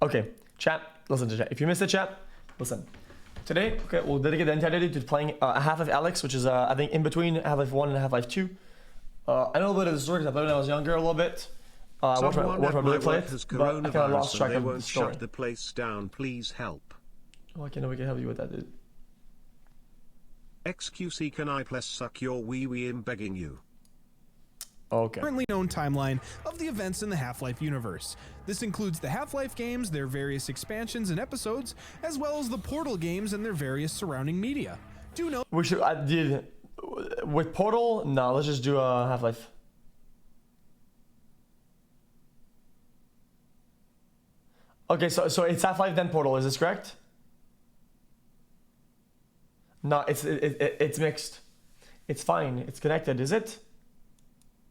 Okay, chat, listen to chat. If you missed the chat, listen. Today, okay, we'll dedicate the entire day to playing Half-Life Alyx, which is, I think, in between Half-Life 1 and Half-Life 2. I know a bit of the story because I played when I was younger a little bit. I watched my brother play it, but I kind of lost track of the story. Shut the place down, please help. Oh, okay, no, we can help you with that, dude. xQc, can I please suck your wee-wee? I'm begging you. Okay. Currently known timeline of the events in the Half-Life universe. This includes the Half-Life games, their various expansions and episodes, as well as the Portal games and their various surrounding media. Do note We should, with Portal, no, let's just do Half-Life. Okay, so it's Half-Life then Portal, is this correct? No, it's mixed. It's fine, it's connected, is it?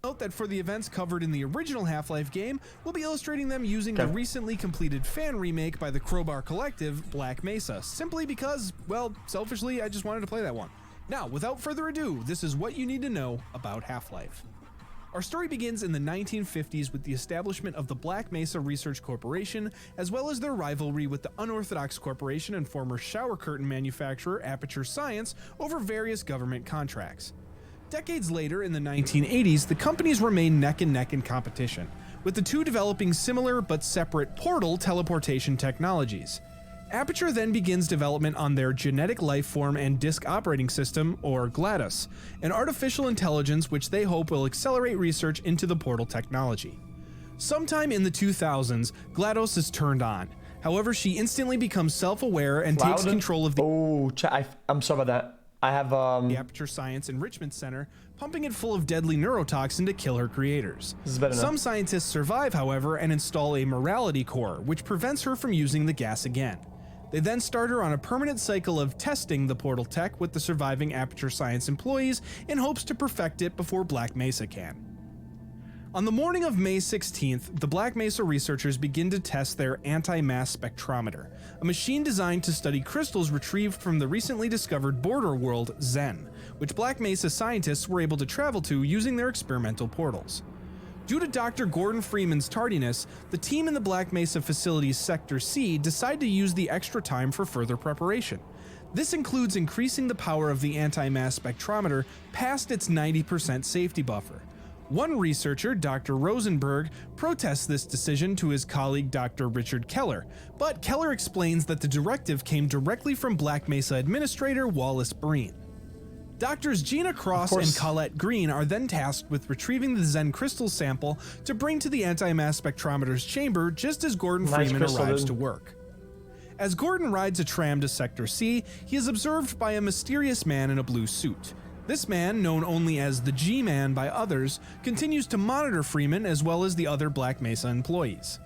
Note that for the events covered in the original Half-Life game, we'll be illustrating them using the recently completed fan remake by the Crowbar Collective, Black Mesa, simply because, well, selfishly, I just wanted to play that one. Now, without further ado, this is what you need to know about Half-Life. Our story begins in the 1950s with the establishment of the Black Mesa Research Corporation, as well as their rivalry with the Unorthodox Corporation and former shower curtain manufacturer Aperture Science over various government contracts. Decades later, in the 1980s, the companies remain neck and neck in competition, with the two developing similar but separate portal teleportation technologies. Aperture then begins development on their Genetic Lifeform and Disk Operating System, or GLaDOS, an artificial intelligence which they hope will accelerate research into the portal technology. Sometime in the 2000s, GLaDOS is turned on. However, she instantly becomes self-aware and takes control of the I'm sorry about that. I have the Aperture Science Enrichment Center, pumping it full of deadly neurotoxin to kill her creators. Some scientists survive, however, and install a morality core, which prevents her from using the gas again. They then start her on a permanent cycle of testing the portal tech with the surviving Aperture Science employees in hopes to perfect it before Black Mesa can. On the morning of May 16th, the Black Mesa researchers begin to test their anti-mass spectrometer, a machine designed to study crystals retrieved from the recently discovered border world, Xen, which Black Mesa scientists were able to travel to using their experimental portals. Due to Dr. Gordon Freeman's tardiness, the team in the Black Mesa facility's Sector C decide to use the extra time for further preparation. This includes increasing the power of the anti-mass spectrometer past its 90% safety buffer. One researcher, Dr. Rosenberg, protests this decision to his colleague Dr. Richard Keller, but Keller explains that the directive came directly from Black Mesa Administrator Wallace Breen. Doctors Gina Cross and Colette Green are then tasked with retrieving the Xen crystal sample to bring to the anti-mass spectrometer's chamber just as Gordon Freeman arrives to work. As Gordon rides a tram to Sector C, he is observed by a mysterious man in a blue suit. This man, known only as the G-Man by others, continues to monitor Freeman as well as the other Black Mesa employees.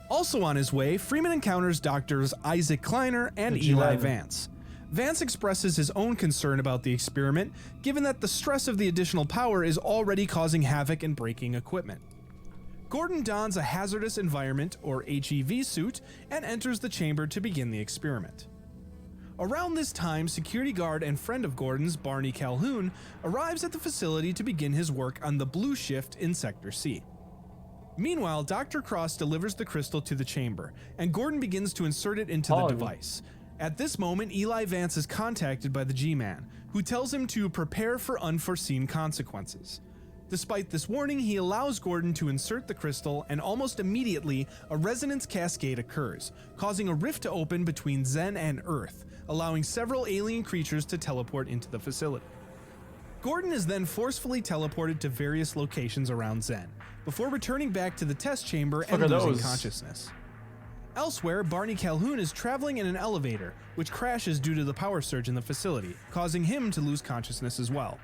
Also on his way, Freeman encounters Doctors Isaac Kleiner and Eli Vance. Vance expresses his own concern about the experiment, given that the stress of the additional power is already causing havoc and breaking equipment. Gordon dons a hazardous environment, or HEV suit, and enters the chamber to begin the experiment. Around this time, security guard and friend of Gordon's, Barney Calhoun, arrives at the facility to begin his work on the blue shift in Sector C. Meanwhile, Dr. Cross delivers the crystal to the chamber, and Gordon begins to insert it into the device. At this moment, Eli Vance is contacted by the G-Man, who tells him to prepare for unforeseen consequences. Despite this warning, he allows Gordon to insert the crystal, and almost immediately, a resonance cascade occurs, causing a rift to open between Xen and Earth, allowing several alien creatures to teleport into the facility. Gordon is then forcefully teleported to various locations around Xen, before returning back to the test chamber and losing consciousness. Elsewhere, Barney Calhoun is traveling in an elevator, which crashes due to the power surge in the facility, causing him to lose consciousness as well.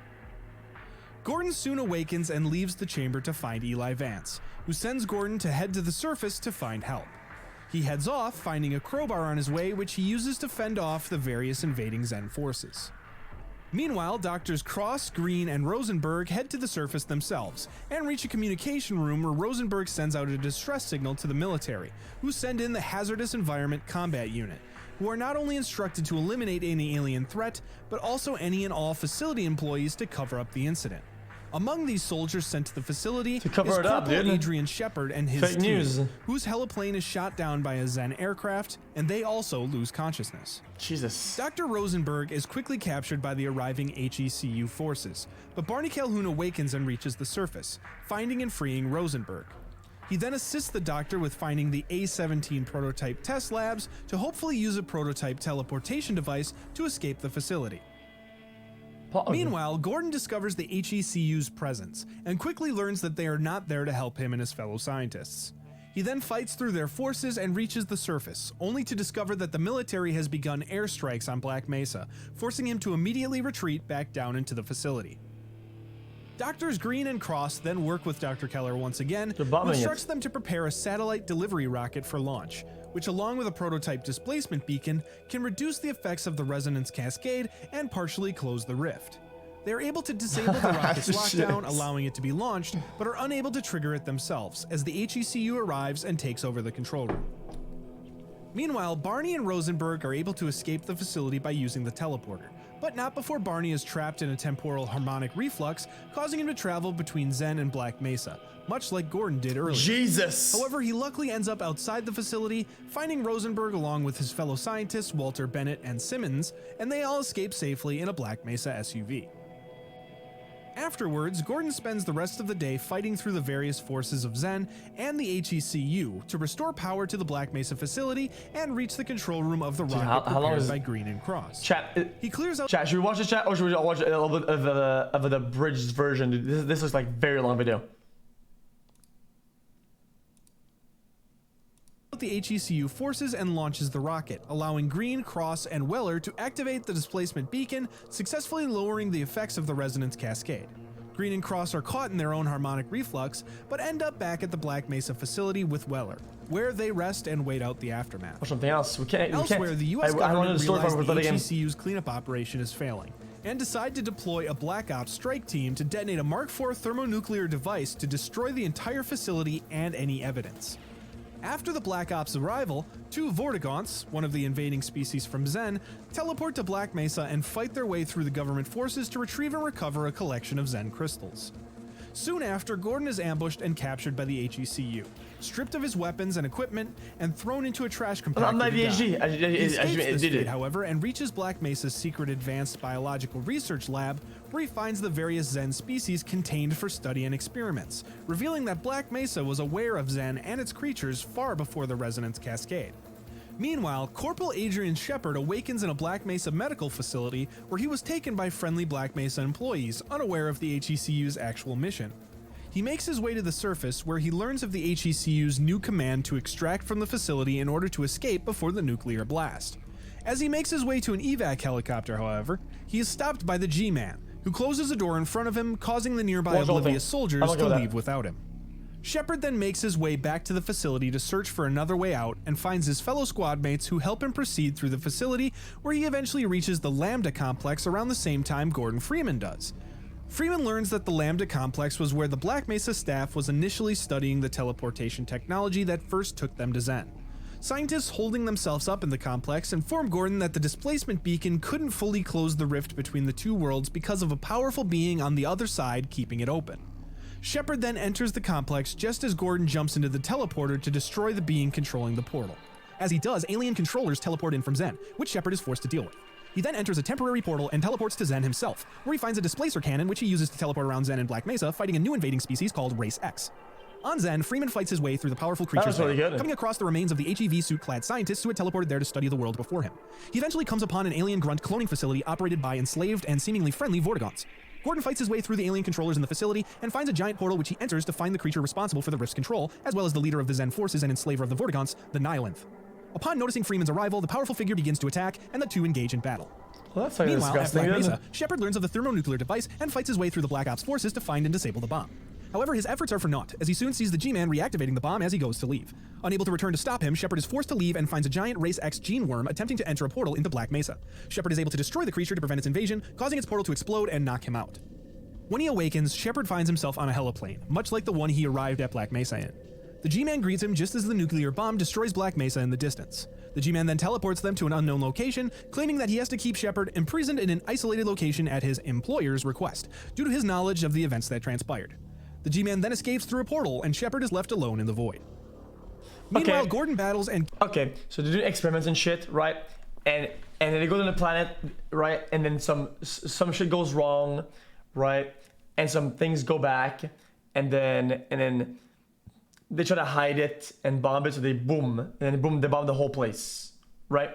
Gordon soon awakens and leaves the chamber to find Eli Vance, who sends Gordon to head to the surface to find help. He heads off, finding a crowbar on his way, which he uses to fend off the various invading Xen forces. Meanwhile, Doctors Cross, Green, and Rosenberg head to the surface themselves, and reach a communication room where Rosenberg sends out a distress signal to the military, who send in the Hazardous Environment Combat Unit, who are not only instructed to eliminate any alien threat, but also any and all facility employees to cover up the incident. Among these soldiers sent to the facility To cover is it up, Corporal dude. Adrian Shepard and his Fake team, news. whose heliplane is shot down by a Zen aircraft, and they also lose consciousness. Jesus. Dr. Rosenberg is quickly captured by the arriving xECU forces, but Barney Calhoun awakens and reaches the surface, finding and freeing Rosenberg. He then assists the Doctor with finding the A-17 prototype test labs to hopefully use a prototype teleportation device to escape the facility. Meanwhile, Gordon discovers the xECU's presence and quickly learns that they are not there to help him and his fellow scientists. He then fights through their forces and reaches the surface, only to discover that the military has begun airstrikes on Black Mesa, forcing him to immediately retreat back down into the facility. Doctors Green and Cross then work with Dr. Keller once again, who instructs them to prepare a satellite delivery rocket for launch, which along with a prototype displacement beacon can reduce the effects of the resonance cascade and partially close the rift. They are able to disable the rocket's lockdown, allowing it to be launched, but are unable to trigger it themselves as the xECU arrives and takes over the control room. Meanwhile, Barney and Rosenberg are able to escape the facility by using the teleporter, but not before Barney is trapped in a temporal harmonic reflux, causing him to travel between Zen and Black Mesa, much like Gordon did earlier. Jesus! However, he luckily ends up outside the facility, finding Rosenberg along with his fellow scientists Walter, Bennett, and Simmons, and they all escape safely in a Black Mesa SUV. Afterwards, Gordon spends the rest of the day fighting through the various forces of Zen and the xECU to restore power to the Black Mesa facility and reach the control room of the rocket prepared by Green and Cross. Chat, he clears out. Chat, should we watch this chat or should we watch a little bit of the abridged version? Dude, this looks like a very long video. The xECU forces and launches the rocket, allowing Green, Cross, and Weller to activate the displacement beacon, successfully lowering the effects of the resonance cascade. Green and Cross are caught in their own harmonic reflux, but end up back at the Black Mesa facility with Weller, where they rest and wait out the aftermath. Or something else. Elsewhere, the U.S. government realized the xECU's cleanup operation is failing, and decide to deploy a Black Ops strike team to detonate a Mark IV thermonuclear device to destroy the entire facility and any evidence. After the Black Ops' arrival, two Vortigaunts, one of the invading species from Zen, teleport to Black Mesa and fight their way through the government forces to retrieve and recover a collection of Zen crystals. Soon after, Gordon is ambushed and captured by the xECU, stripped of his weapons and equipment, and thrown into a trash compactor. He escapes this fate, however, and reaches Black Mesa's secret advanced biological research lab, where he finds the various Zen species contained for study and experiments, revealing that Black Mesa was aware of Zen and its creatures far before the resonance cascade. Meanwhile, Corporal Adrian Shepard awakens in a Black Mesa medical facility where he was taken by friendly Black Mesa employees, unaware of the xECU's actual mission. He makes his way to the surface where he learns of the xECU's new command to extract from the facility in order to escape before the nuclear blast. As he makes his way to an evac helicopter, however, he is stopped by the G-Man, who closes a door in front of him, causing the nearby oblivious soldiers to leave without him. Shepard then makes his way back to the facility to search for another way out and finds his fellow squad mates who help him proceed through the facility, where he eventually reaches the Lambda complex around the same time Gordon Freeman does. Freeman learns that the Lambda complex was where the Black Mesa staff was initially studying the teleportation technology that first took them to Zen. Scientists holding themselves up in the complex inform Gordon that the displacement beacon couldn't fully close the rift between the two worlds because of a powerful being on the other side keeping it open. Shepard then enters the complex just as Gordon jumps into the teleporter to destroy the being controlling the portal. As he does, alien controllers teleport in from Zen, which Shepard is forced to deal with. He then enters a temporary portal and teleports to Zen himself, where he finds a displacer cannon which he uses to teleport around Zen and Black Mesa, fighting a new invading species called Race X. On Zen, Freeman fights his way through the powerful creatures there, coming across the remains of the HEV suit-clad scientists who had teleported there to study the world before him. He eventually comes upon an alien grunt cloning facility operated by enslaved and seemingly friendly Vortigaunts. Gordon fights his way through the alien controllers in the facility and finds a giant portal which he enters to find the creature responsible for the rift's control, as well as the leader of the Zen forces and enslaver of the Vortigaunts, the Nihilinth. Upon noticing Freeman's arrival, the powerful figure begins to attack, and the two engage in battle. Well, that's like Meanwhile, at Black Mesa, it? Shepard learns of the thermonuclear device and fights his way through the Black Ops forces to find and disable the bomb. However, his efforts are for naught, as he soon sees the G-Man reactivating the bomb as he goes to leave. Unable to return to stop him, Shepard is forced to leave and finds a giant Race X gene worm attempting to enter a portal into Black Mesa. Shepard is able to destroy the creature to prevent its invasion, causing its portal to explode and knock him out. When he awakens, Shepard finds himself on a heliplane, much like the one he arrived at Black Mesa in. The G-Man greets him just as the nuclear bomb destroys Black Mesa in the distance. The G-Man then teleports them to an unknown location, claiming that he has to keep Shepard imprisoned in an isolated location at his employer's request, due to his knowledge of the events that transpired. The G-Man then escapes through a portal, and Shepard is left alone in the void. Meanwhile, Gordon battles and... Okay, so they're doing experiments and shit, right? And then they go to the planet, right? And then some shit goes wrong, right? And some things go back, and then they try to hide it and bomb it, so they boom, and then boom, they bomb the whole place, right?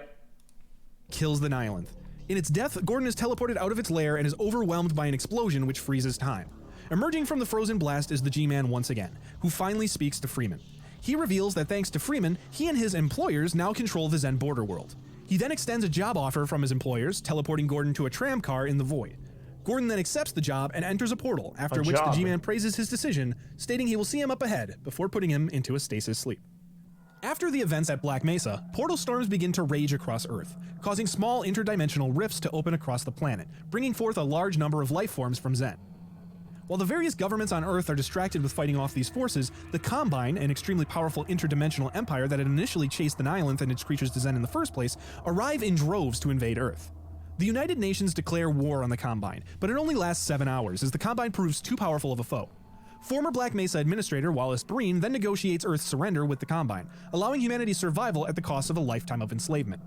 Kills the Nihilith. In its death, Gordon is teleported out of its lair and is overwhelmed by an explosion which freezes time. Emerging from the frozen blast is the G-Man once again, who finally speaks to Freeman. He reveals that thanks to Freeman, he and his employers now control the Zen border world. He then extends a job offer from his employers, teleporting Gordon to a tram car in the void. Gordon then accepts the job and enters a portal, after which the G-Man praises his decision, stating he will see him up ahead before putting him into a stasis sleep. After the events at Black Mesa, portal storms begin to rage across Earth, causing small interdimensional rifts to open across the planet, bringing forth a large number of life forms from Zen. While the various governments on Earth are distracted with fighting off these forces, the Combine, an extremely powerful interdimensional empire that had initially chased the Nihilith and its creatures to Zen in the first place, arrive in droves to invade Earth. The United Nations declare war on the Combine, but it only lasts 7 hours as the Combine proves too powerful of a foe. Former Black Mesa Administrator Wallace Breen then negotiates Earth's surrender with the Combine, allowing humanity's survival at the cost of a lifetime of enslavement.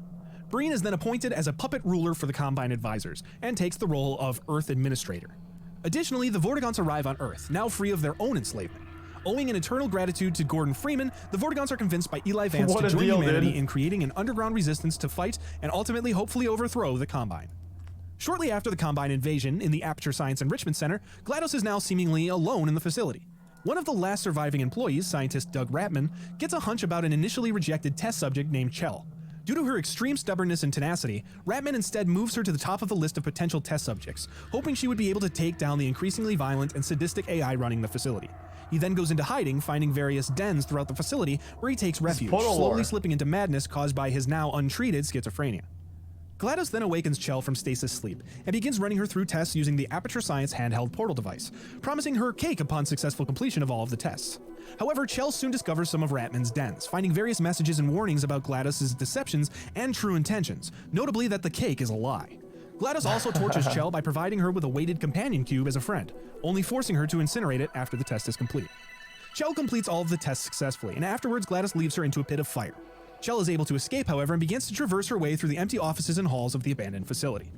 Breen is then appointed as a puppet ruler for the Combine advisors, and takes the role of Earth Administrator. Additionally, the Vortigaunts arrive on Earth, now free of their own enslavement. Owing an eternal gratitude to Gordon Freeman, the Vortigaunts are convinced by Eli Vance to join humanity in creating an underground resistance to fight and ultimately hopefully overthrow the Combine. Shortly after the Combine invasion in the Aperture Science Enrichment Center, GLaDOS is now seemingly alone in the facility. One of the last surviving employees, scientist Doug Ratman, gets a hunch about an initially rejected test subject named Chell. Due to her extreme stubbornness and tenacity, Ratman instead moves her to the top of the list of potential test subjects, hoping she would be able to take down the increasingly violent and sadistic AI running the facility. He then goes into hiding, finding various dens throughout the facility where he takes refuge, slowly slipping into madness caused by his now untreated schizophrenia. GLaDOS then awakens Chell from stasis sleep and begins running her through tests using the Aperture Science handheld portal device, promising her cake upon successful completion of all of the tests. However, Chell soon discovers some of Ratman's dens, finding various messages and warnings about GLaDOS' deceptions and true intentions, notably that the cake is a lie. GLaDOS also tortures Chell by providing her with a weighted companion cube as a friend, only forcing her to incinerate it after the test is complete. Chell completes all of the tests successfully, and afterwards GLaDOS leaves her into a pit of fire. Chell is able to escape, however, and begins to traverse her way through the empty offices and halls of the abandoned facility.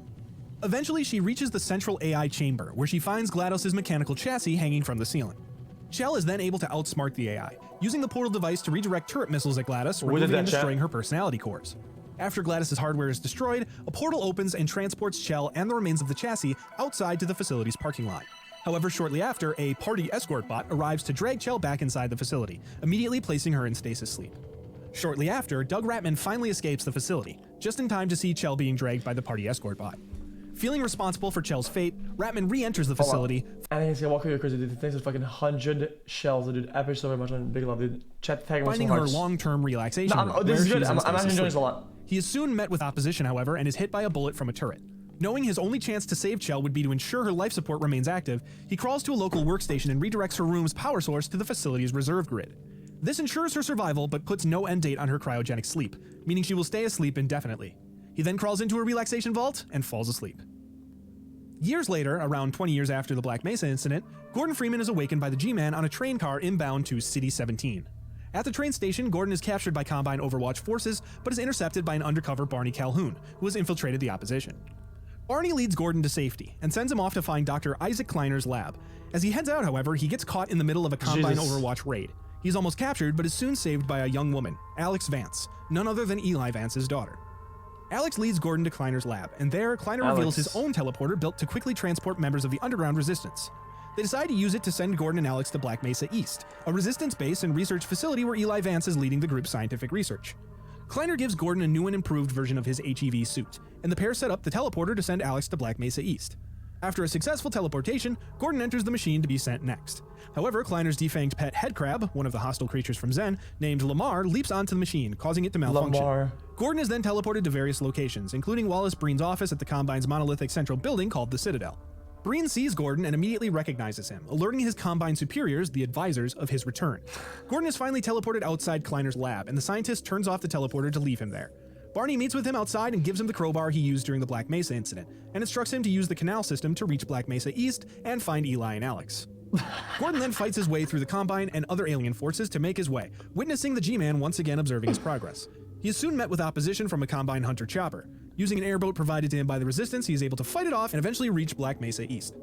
Eventually, she reaches the central AI chamber, where she finds GLaDOS' mechanical chassis hanging from the ceiling. Chell is then able to outsmart the AI, using the portal device to redirect turret missiles at GLaDOS, removing and destroying her personality cores. After GLaDOS' hardware is destroyed, a portal opens and transports Chell and the remains of the chassis outside to the facility's parking lot. However, shortly after, a party escort bot arrives to drag Chell back inside the facility, immediately placing her in stasis sleep. Shortly after, Doug Ratman finally escapes the facility, just in time to see Chell being dragged by the party escort bot. Feeling responsible for Chell's fate, Ratman re-enters the facility. I think it's gonna walk you crazy, dude. Thanks for fucking 100 shells, dude. I appreciate so very much on Big Love, dude. Chat tag finding her long-term relaxation. This is good. I'm actually enjoying this a lot. He is soon met with opposition, however, and is hit by a bullet from a turret. Knowing his only chance to save Chell would be to ensure her life support remains active, he crawls to a local workstation and redirects her room's power source to the facility's reserve grid. This ensures her survival, but puts no end date on her cryogenic sleep, meaning she will stay asleep indefinitely. He then crawls into a relaxation vault and falls asleep. Years later, around 20 years after the Black Mesa incident, Gordon Freeman is awakened by the G-Man on a train car inbound to City 17. At the train station, Gordon is captured by Combine Overwatch forces, but is intercepted by an undercover Barney Calhoun, who has infiltrated the opposition. Barney leads Gordon to safety and sends him off to find Dr. Isaac Kleiner's lab. As he heads out, however, he gets caught in the middle of a Combine Overwatch raid. He's almost captured, but is soon saved by a young woman, Alex Vance, none other than Eli Vance's daughter. Alex leads Gordon to Kleiner's lab, and there, Kleiner reveals his own teleporter built to quickly transport members of the underground resistance. They decide to use it to send Gordon and Alex to Black Mesa East, a resistance base and research facility where Eli Vance is leading the group's scientific research. Kleiner gives Gordon a new and improved version of his HEV suit, and the pair set up the teleporter to send Alex to Black Mesa East. After a successful teleportation, Gordon enters the machine to be sent next. However, Kleiner's defanged pet headcrab, one of the hostile creatures from Zen, named Lamar, leaps onto the machine, causing it to malfunction. Gordon is then teleported to various locations, including Wallace Breen's office at the Combine's monolithic central building called the Citadel. Breen sees Gordon and immediately recognizes him, alerting his Combine superiors, the advisors, of his return. Gordon is finally teleported outside Kleiner's lab, and the scientist turns off the teleporter to leave him there. Barney meets with him outside and gives him the crowbar he used during the Black Mesa incident, and instructs him to use the canal system to reach Black Mesa East and find Eli and Alex. Gordon then fights his way through the Combine and other alien forces to make his way, witnessing the G-Man once again observing his progress. He is soon met with opposition from a Combine hunter chopper. Using an airboat provided to him by the Resistance, he is able to fight it off and eventually reach Black Mesa East.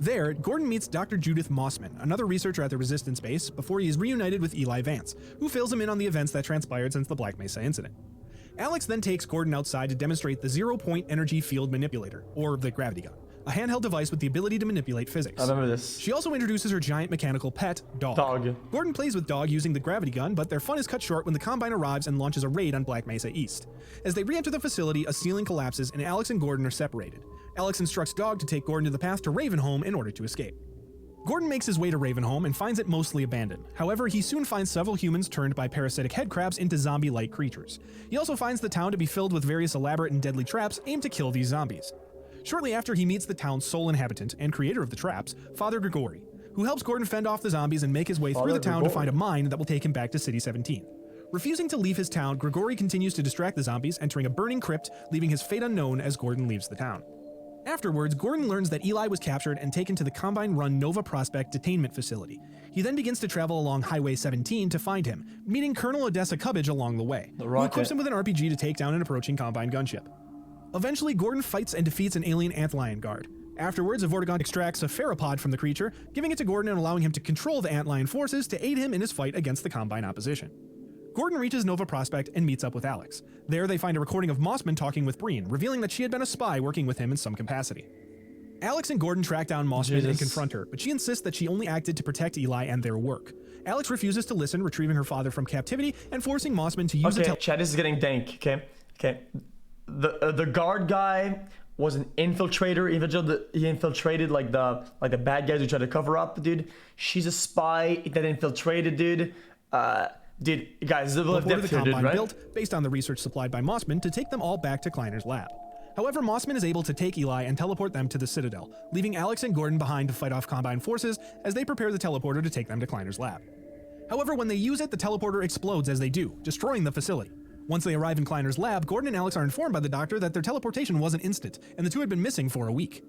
There, Gordon meets Dr. Judith Mossman, another researcher at the Resistance base, before he is reunited with Eli Vance, who fills him in on the events that transpired since the Black Mesa incident. Alex then takes Gordon outside to demonstrate the zero-point energy field manipulator, or the gravity gun, a handheld device with the ability to manipulate physics. I remember this. She also introduces her giant mechanical pet, Dog. Gordon plays with Dog using the gravity gun, but their fun is cut short when the Combine arrives and launches a raid on Black Mesa East. As they re-enter the facility, a ceiling collapses and Alex and Gordon are separated. Alex instructs Dog to take Gordon to the path to Ravenholm in order to escape. Gordon makes his way to Ravenholm and finds it mostly abandoned. However, he soon finds several humans turned by parasitic headcrabs into zombie-like creatures. He also finds the town to be filled with various elaborate and deadly traps aimed to kill these zombies. Shortly after, he meets the town's sole inhabitant and creator of the traps, Father Grigori, who helps Gordon fend off the zombies and make his way through the town to find a mine that will take him back to City 17. Refusing to leave his town, Grigori continues to distract the zombies, entering a burning crypt, leaving his fate unknown as Gordon leaves the town. Afterwards, Gordon learns that Eli was captured and taken to the Combine-run Nova Prospect detainment facility. He then begins to travel along Highway 17 to find him, meeting Colonel Odessa Cubbage along the way, who equips him with an RPG to take down an approaching Combine gunship. Eventually, Gordon fights and defeats an alien antlion guard. Afterwards, a Vortigaunt extracts a pheropod from the creature, giving it to Gordon and allowing him to control the antlion forces to aid him in his fight against the Combine opposition. Gordon reaches Nova Prospect and meets up with Alex. There, they find a recording of Mossman talking with Breen, revealing that she had been a spy working with him in some capacity. Alex and Gordon track down Mossman and confront her, but she insists that she only acted to protect Eli and their work. Alex refuses to listen, retrieving her father from captivity and forcing Mossman to use the chat, this is getting dank, okay? The guard guy was an infiltrator. He infiltrated like the bad guys who tried to cover up, dude. She's a spy that infiltrated, dude. Dude, guys, the Combine right? built based on the research supplied by Mossman to take them all back to Kleiner's lab. However, Mossman is able to take Eli and teleport them to the Citadel, leaving Alex and Gordon behind to fight off Combine forces as they prepare the teleporter to take them to Kleiner's lab. However, when they use it, the teleporter explodes as they do, destroying the facility. Once they arrive in Kleiner's lab, Gordon and Alex are informed by the doctor that their teleportation wasn't instant, and the two had been missing for a week.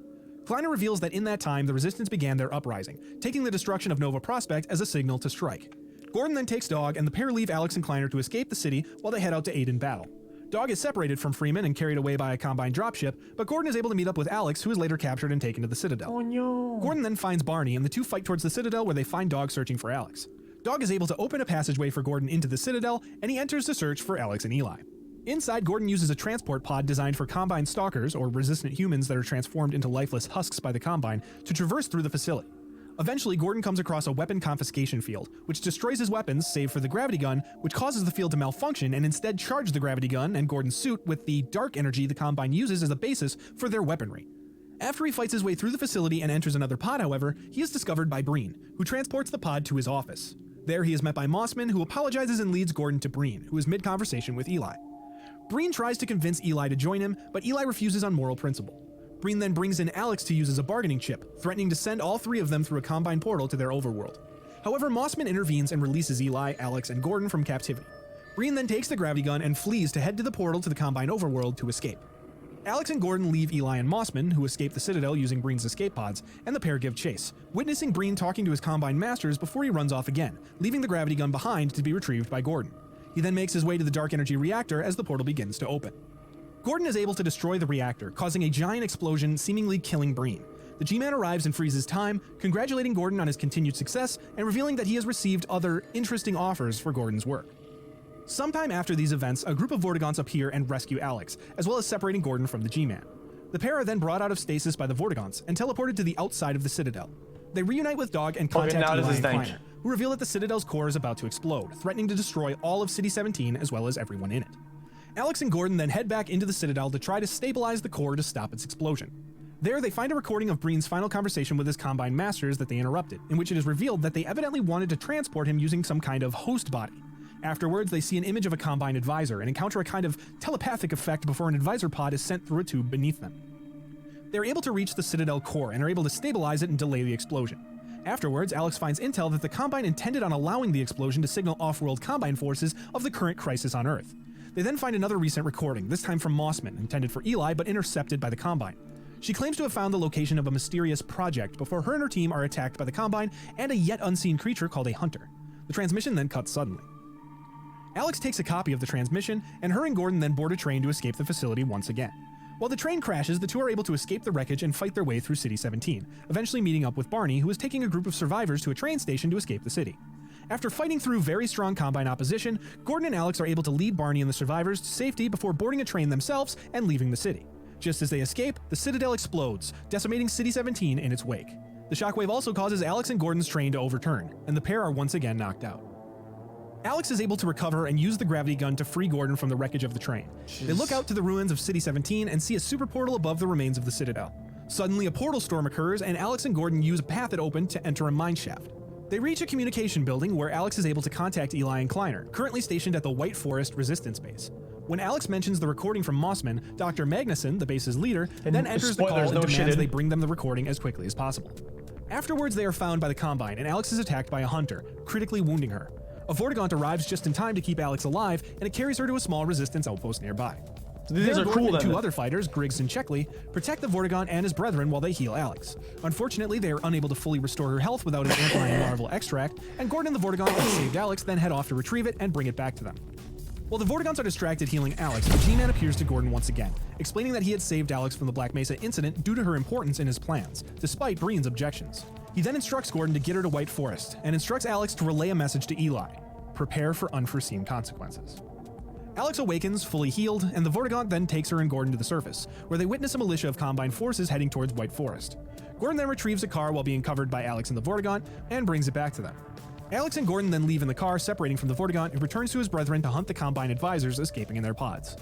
Kleiner reveals that in that time, the Resistance began their uprising, taking the destruction of Nova Prospect as a signal to strike. Gordon then takes Dog, and the pair leave Alex and Kleiner to escape the city while they head out to aid in battle. Dog is separated from Freeman and carried away by a Combine dropship, but Gordon is able to meet up with Alex, who is later captured and taken to the Citadel. Oh no. Gordon then finds Barney, and the two fight towards the Citadel where they find Dog searching for Alex. Dog is able to open a passageway for Gordon into the Citadel, and he enters to search for Alex and Eli. Inside, Gordon uses a transport pod designed for Combine stalkers, or resistant humans that are transformed into lifeless husks by the Combine, to traverse through the facility. Eventually, Gordon comes across a weapon confiscation field, which destroys his weapons, save for the gravity gun, which causes the field to malfunction and instead charge the gravity gun and Gordon's suit with the dark energy the Combine uses as a basis for their weaponry. After he fights his way through the facility and enters another pod, however, he is discovered by Breen, who transports the pod to his office. There, he is met by Mossman, who apologizes and leads Gordon to Breen, who is mid-conversation with Eli. Breen tries to convince Eli to join him, but Eli refuses on moral principle. Breen then brings in Alex to use as a bargaining chip, threatening to send all three of them through a Combine portal to their overworld. However, Mossman intervenes and releases Eli, Alex, and Gordon from captivity. Breen then takes the gravity gun and flees to head to the portal to the Combine overworld to escape. Alex and Gordon leave Eli and Mossman, who escape the Citadel using Breen's escape pods, and the pair give chase, witnessing Breen talking to his Combine masters before he runs off again, leaving the gravity gun behind to be retrieved by Gordon. He then makes his way to the dark energy reactor as the portal begins to open. Gordon is able to destroy the reactor, causing a giant explosion, seemingly killing Breen. The G-Man arrives and freezes time, congratulating Gordon on his continued success and revealing that he has received other interesting offers for Gordon's work. Sometime after these events, a group of Vortigaunts appear and rescue Alex, as well as separating Gordon from the G-Man. The pair are then brought out of stasis by the Vortigaunts and teleported to the outside of the Citadel. They reunite with Dog and contact Eli and Kleiner, who reveal that the Citadel's core is about to explode, threatening to destroy all of City 17 as well as everyone in it. Alex and Gordon then head back into the Citadel to try to stabilize the core to stop its explosion. There, they find a recording of Breen's final conversation with his Combine masters that they interrupted, in which it is revealed that they evidently wanted to transport him using some kind of host body. Afterwards, they see an image of a Combine advisor and encounter a kind of telepathic effect before an advisor pod is sent through a tube beneath them. They're able to reach the Citadel core and are able to stabilize it and delay the explosion. Afterwards, Alex finds intel that the Combine intended on allowing the explosion to signal off-world Combine forces of the current crisis on Earth. They then find another recent recording, this time from Mossman, intended for Eli but intercepted by the Combine. She claims to have found the location of a mysterious project before her and her team are attacked by the Combine and a yet unseen creature called a Hunter. The transmission then cuts suddenly. Alex takes a copy of the transmission, and her and Gordon then board a train to escape the facility once again. While the train crashes, the two are able to escape the wreckage and fight their way through City 17, eventually meeting up with Barney, who is taking a group of survivors to a train station to escape the city. After fighting through very strong Combine opposition, Gordon and Alex are able to lead Barney and the survivors to safety before boarding a train themselves and leaving the city. Just as they escape, the Citadel explodes, decimating City 17 in its wake. The shockwave also causes Alex and Gordon's train to overturn, and the pair are once again knocked out. Alex is able to recover and use the gravity gun to free Gordon from the wreckage of the train. They look out to the ruins of City 17 and see a super portal above the remains of the Citadel. Suddenly, a portal storm occurs, and Alex and Gordon use a path it opened to enter a mine shaft. They reach a communication building where Alex is able to contact Eli and Kleiner, currently stationed at the White Forest Resistance Base. When Alex mentions the recording from Mossman, Dr. Magnuson, the base's leader, then enters the call and demands they bring them the recording as quickly as possible. Afterwards, they are found by the Combine, and Alex is attacked by a Hunter, critically wounding her. A Vortigaunt arrives just in time to keep Alex alive, and it carries her to a small resistance outpost nearby. So these are cool, then. Two other fighters, Griggs and Checkley, protect the Vortigaunt and his brethren while they heal Alex. Unfortunately, they are unable to fully restore her health without an Anthrine larval extract, and Gordon and the Vortigaunt that saved Alex then head off to retrieve it and bring it back to them. While the Vortigaunts are distracted healing Alex, the G-Man appears to Gordon once again, explaining that he had saved Alex from the Black Mesa incident due to her importance in his plans, despite Breen's objections. He then instructs Gordon to get her to White Forest, and instructs Alex to relay a message to Eli: prepare for unforeseen consequences. Alex awakens, fully healed, and the Vortigaunt then takes her and Gordon to the surface, where they witness a militia of Combine forces heading towards White Forest. Gordon then retrieves a car while being covered by Alex and the Vortigaunt, and brings it back to them. Alex and Gordon then leave in the car, separating from the Vortigaunt, who returns to his brethren to hunt the Combine advisors escaping in their pods.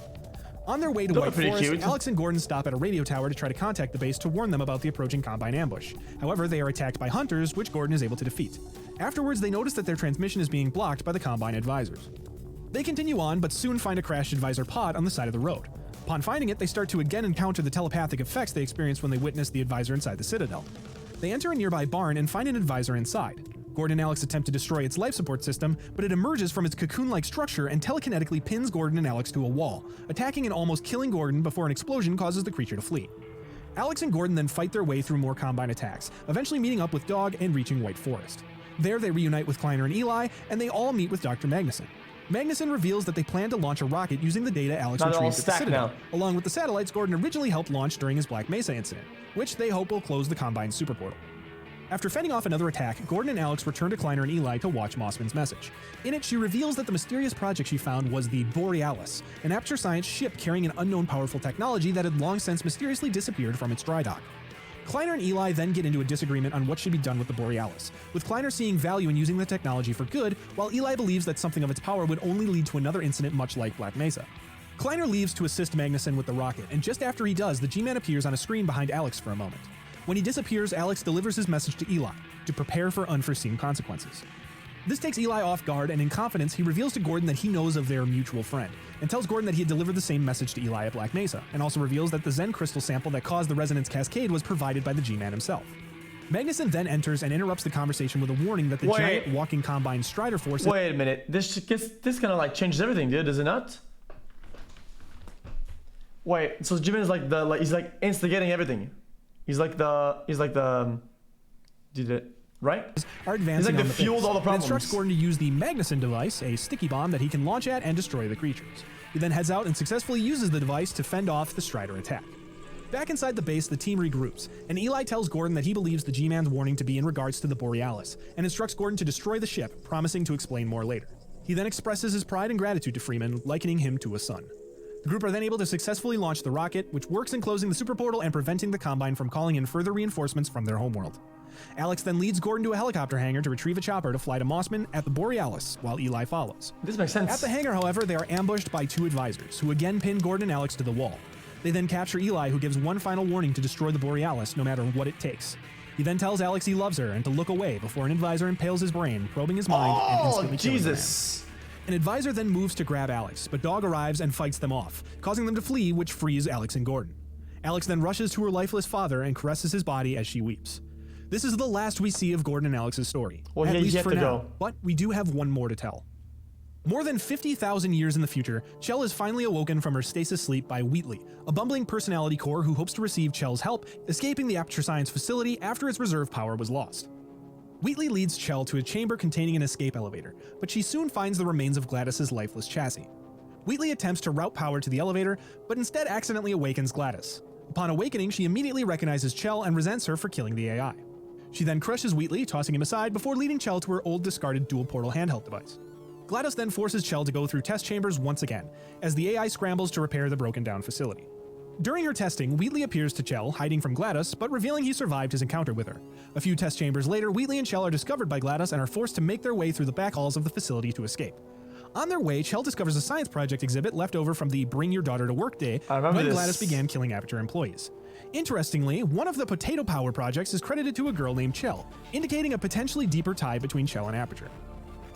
On their way to White Forest, Alex and Gordon stop at a radio tower to try to contact the base to warn them about the approaching Combine ambush. However, they are attacked by Hunters, which Gordon is able to defeat. Afterwards, they notice that their transmission is being blocked by the Combine advisors. They continue on, but soon find a crashed advisor pod on the side of the road. Upon finding it, they start to again encounter the telepathic effects they experienced when they witnessed the advisor inside the Citadel. They enter a nearby barn and find an advisor inside. Gordon and Alex attempt to destroy its life support system, but it emerges from its cocoon-like structure and telekinetically pins Gordon and Alex to a wall, attacking and almost killing Gordon before an explosion causes the creature to flee. Alex and Gordon then fight their way through more Combine attacks, eventually meeting up with Dog and reaching White Forest. There they reunite with Kleiner and Eli, and they all meet with Dr. Magnuson. Magnuson reveals that they plan to launch a rocket using the data Alex retrieved at the Citadel, along with the satellites Gordon originally helped launch during his Black Mesa incident, which they hope will close the Combine superportal. After fending off another attack, Gordon and Alex return to Kleiner and Eli to watch Mossman's message. In it, she reveals that the mysterious project she found was the Borealis, an Aperture Science ship carrying an unknown powerful technology that had long since mysteriously disappeared from its dry dock. Kleiner and Eli then get into a disagreement on what should be done with the Borealis, with Kleiner seeing value in using the technology for good, while Eli believes that something of its power would only lead to another incident much like Black Mesa. Kleiner leaves to assist Magnuson with the rocket, and just after he does, the G-Man appears on a screen behind Alex for a moment. When he disappears, Alex delivers his message to Eli, to prepare for unforeseen consequences. This takes Eli off guard, and in confidence, he reveals to Gordon that he knows of their mutual friend, and tells Gordon that he had delivered the same message to Eli at Black Mesa, and also reveals that the Zen crystal sample that caused the resonance cascade was provided by the G-Man himself. Magnuson then enters and interrupts the conversation with a warning that the giant walking Combine Strider force— Wait a minute, this kind of like changes everything, dude, does it not? Wait, so G-Man is like he's like instigating everything. He's like the did it right? Are advancing. He's like the fuel to all the problems. Instructs Gordon to use the Magnuson device, a sticky bomb that he can launch at and destroy the creatures. He then heads out and successfully uses the device to fend off the Strider attack. Back inside the base, the team regroups, and Eli tells Gordon that he believes the G-Man's warning to be in regards to the Borealis, and instructs Gordon to destroy the ship, promising to explain more later. He then expresses his pride and gratitude to Freeman, likening him to a son. The group are then able to successfully launch the rocket, which works in closing the superportal and preventing the Combine from calling in further reinforcements from their homeworld. Alex then leads Gordon to a helicopter hangar to retrieve a chopper to fly to Mossman at the Borealis, while Eli follows. This makes sense. At the hangar, however, they are ambushed by two advisors, who again pin Gordon and Alex to the wall. They then capture Eli, who gives one final warning to destroy the Borealis no matter what it takes. He then tells Alex he loves her and to look away before an advisor impales his brain, probing his mind and instantly killing the man. An advisor then moves to grab Alex, but Dog arrives and fights them off, causing them to flee, which frees Alex and Gordon. Alex then rushes to her lifeless father and caresses his body as she weeps. This is the last we see of Gordon and Alex's story, well, at least yet for to now, go. but we do have one more to tell. More than 50,000 years in the future, Chell is finally awoken from her stasis sleep by Wheatley, a bumbling personality core who hopes to receive Chell's help, escaping the Aperture Science facility after its reserve power was lost. Wheatley leads Chell to a chamber containing an escape elevator, but she soon finds the remains of Gladys's lifeless chassis. Wheatley attempts to route power to the elevator, but instead accidentally awakens Gladys. Upon awakening, she immediately recognizes Chell and resents her for killing the AI. She then crushes Wheatley, tossing him aside before leading Chell to her old discarded dual portal handheld device. Gladys then forces Chell to go through test chambers once again, as the AI scrambles to repair the broken down facility. During her testing, Wheatley appears to Chell, hiding from Gladys, but revealing he survived his encounter with her. A few test chambers later, Wheatley and Chell are discovered by Gladys and are forced to make their way through the back halls of the facility to escape. On their way, Chell discovers a science project exhibit left over from the Bring Your Daughter to Work day when Gladys began killing Aperture employees. Interestingly, one of the potato power projects is credited to a girl named Chell, indicating a potentially deeper tie between Chell and Aperture.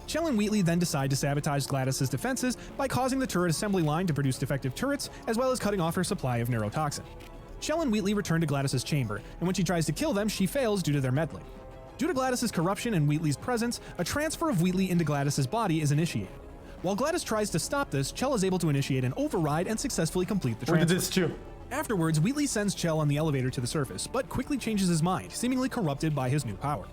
Chell and Wheatley then decide to sabotage Gladys's defenses by causing the turret assembly line to produce defective turrets, as well as cutting off her supply of neurotoxin. Chell and Wheatley return to Gladys's chamber, and when she tries to kill them, she fails due to their meddling. Due to Gladys's corruption and Wheatley's presence, a transfer of Wheatley into Gladys's body is initiated. While Gladys tries to stop this, Chell is able to initiate an override and successfully complete the transfer. We did this too. Afterwards, Wheatley sends Chell on the elevator to the surface, but quickly changes his mind, seemingly corrupted by his new power.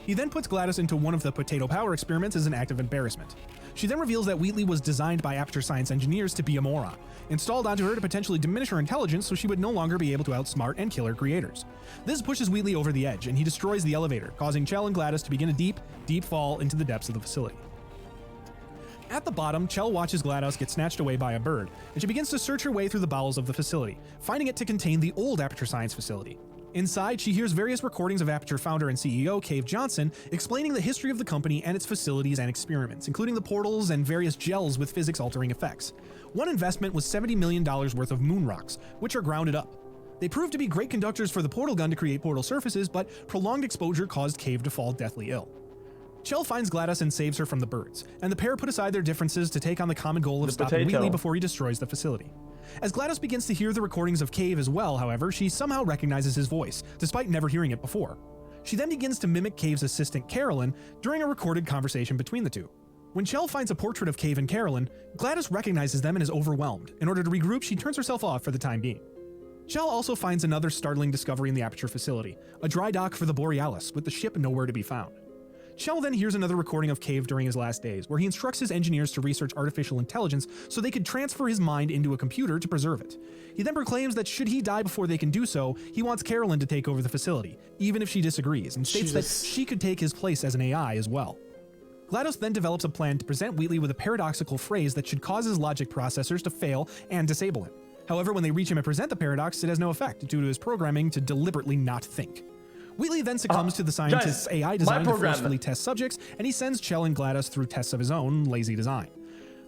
He then puts Gladys into one of the potato power experiments as an act of embarrassment. She then reveals that Wheatley was designed by Aperture Science engineers to be a moron, installed onto her to potentially diminish her intelligence so she would no longer be able to outsmart and kill her creators. This pushes Wheatley over the edge, and he destroys the elevator, causing Chell and Gladys to begin a deep, deep fall into the depths of the facility. At the bottom, Chell watches Gladys get snatched away by a bird, and she begins to search her way through the bowels of the facility, finding it to contain the old Aperture Science facility. Inside, she hears various recordings of Aperture founder and CEO Cave Johnson explaining the history of the company and its facilities and experiments, including the portals and various gels with physics-altering effects. One investment was $70 million worth of moon rocks, which are grounded up. They proved to be great conductors for the portal gun to create portal surfaces, but prolonged exposure caused Cave to fall deathly ill. Chell finds Gladys and saves her from the birds, and the pair put aside their differences to take on the common goal of stopping Wheatley before he destroys the facility. As Gladys begins to hear the recordings of Cave as well, however, she somehow recognizes his voice, despite never hearing it before. She then begins to mimic Cave's assistant Carolyn during a recorded conversation between the two. When Chell finds a portrait of Cave and Carolyn, Gladys recognizes them and is overwhelmed. In order to regroup, she turns herself off for the time being. Chell also finds another startling discovery in the Aperture facility, a dry dock for the Borealis, with the ship nowhere to be found. Chell then hears another recording of Cave during his last days, where he instructs his engineers to research artificial intelligence so they could transfer his mind into a computer to preserve it. He then proclaims that should he die before they can do so, he wants Carolyn to take over the facility, even if she disagrees, and states that she could take his place as an AI as well. Gladys then develops a plan to present Wheatley with a paradoxical phrase that should cause his logic processors to fail and disable him. However, when they reach him and present the paradox, it has no effect due to his programming to deliberately not think. Wheatley then succumbs to the scientist's AI design to forcefully test subjects, and he sends Chell and Gladys through tests of his own lazy design.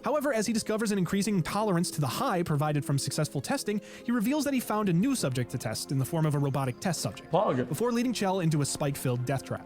However, as he discovers an increasing tolerance to the high provided from successful testing, he reveals that he found a new subject to test in the form of a robotic test subject, before leading Chell into a spike-filled death trap.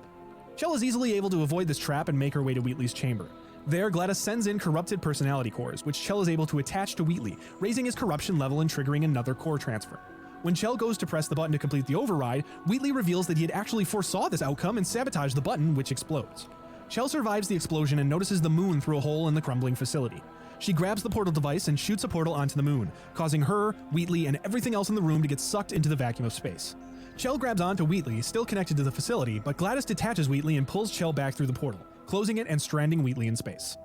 Chell is easily able to avoid this trap and make her way to Wheatley's chamber. There, Gladys sends in corrupted personality cores, which Chell is able to attach to Wheatley, raising his corruption level and triggering another core transfer. When Chell goes to press the button to complete the override, Wheatley reveals that he had actually foresaw this outcome and sabotaged the button, which explodes. Chell survives the explosion and notices the moon through a hole in the crumbling facility. She grabs the portal device and shoots a portal onto the moon, causing her, Wheatley, and everything else in the room to get sucked into the vacuum of space. Chell grabs onto Wheatley, still connected to the facility, but Gladys detaches Wheatley and pulls Chell back through the portal, closing it and stranding Wheatley in space.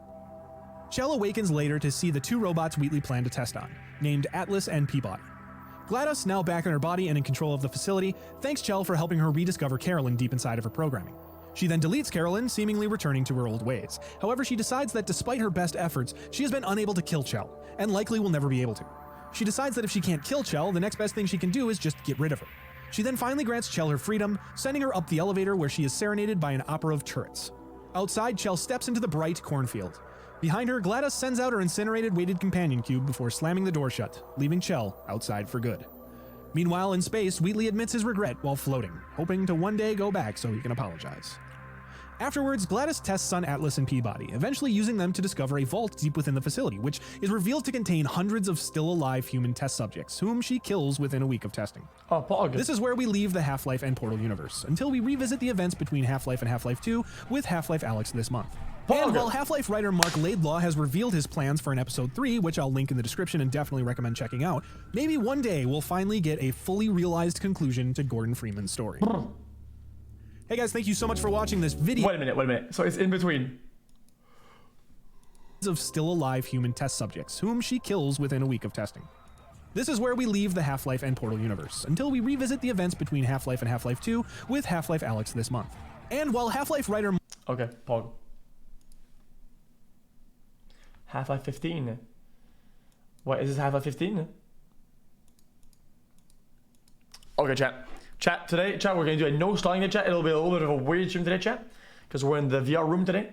Chell awakens later to see the two robots Wheatley planned to test on, named Atlas and Peabody. Gladys, now back in her body and in control of the facility, thanks Chell for helping her rediscover Carolyn deep inside of her programming. She then deletes Carolyn, seemingly returning to her old ways. However, she decides that despite her best efforts, she has been unable to kill Chell, and likely will never be able to. She decides that if she can't kill Chell, the next best thing she can do is just get rid of her. She then finally grants Chell her freedom, sending her up the elevator where she is serenaded by an opera of turrets. Outside, Chell steps into the bright cornfield. Behind her, Gladys sends out her incinerated weighted companion cube before slamming the door shut, leaving Chell outside for good. Meanwhile, in space, Wheatley admits his regret while floating, hoping to one day go back so he can apologize. Afterwards, Gladys tests on Atlas and Peabody, eventually using them to discover a vault deep within the facility, which is revealed to contain hundreds of still-alive human test subjects, whom she kills within a week of testing. Oh, Pog. This is where we leave the Half-Life and Portal universe, until we revisit the events between Half-Life and Half-Life 2 with Half-Life Alyx this month. And while Half-Life writer Mark Laidlaw has revealed his plans for an episode 3, which I'll link in the description and definitely recommend checking out, maybe one day we'll finally get a fully realized conclusion to Gordon Freeman's story. Hey guys, thank you so much for watching this video. Wait a minute. So it's in between. Of still-alive human test subjects, whom she kills within a week of testing. This is where we leave the Half-Life and Portal universe, until we revisit the events between Half-Life and Half-Life 2 with Half-Life Alyx this month. And while Half-Life writer... Okay, Pog. Half-Life 15. What, is this Half-Life 15? Okay, chat. Chat, today, chat, we're going to do a no stalling chat. It'll be a little bit of a weird stream today, chat. Because we're in the VR room today.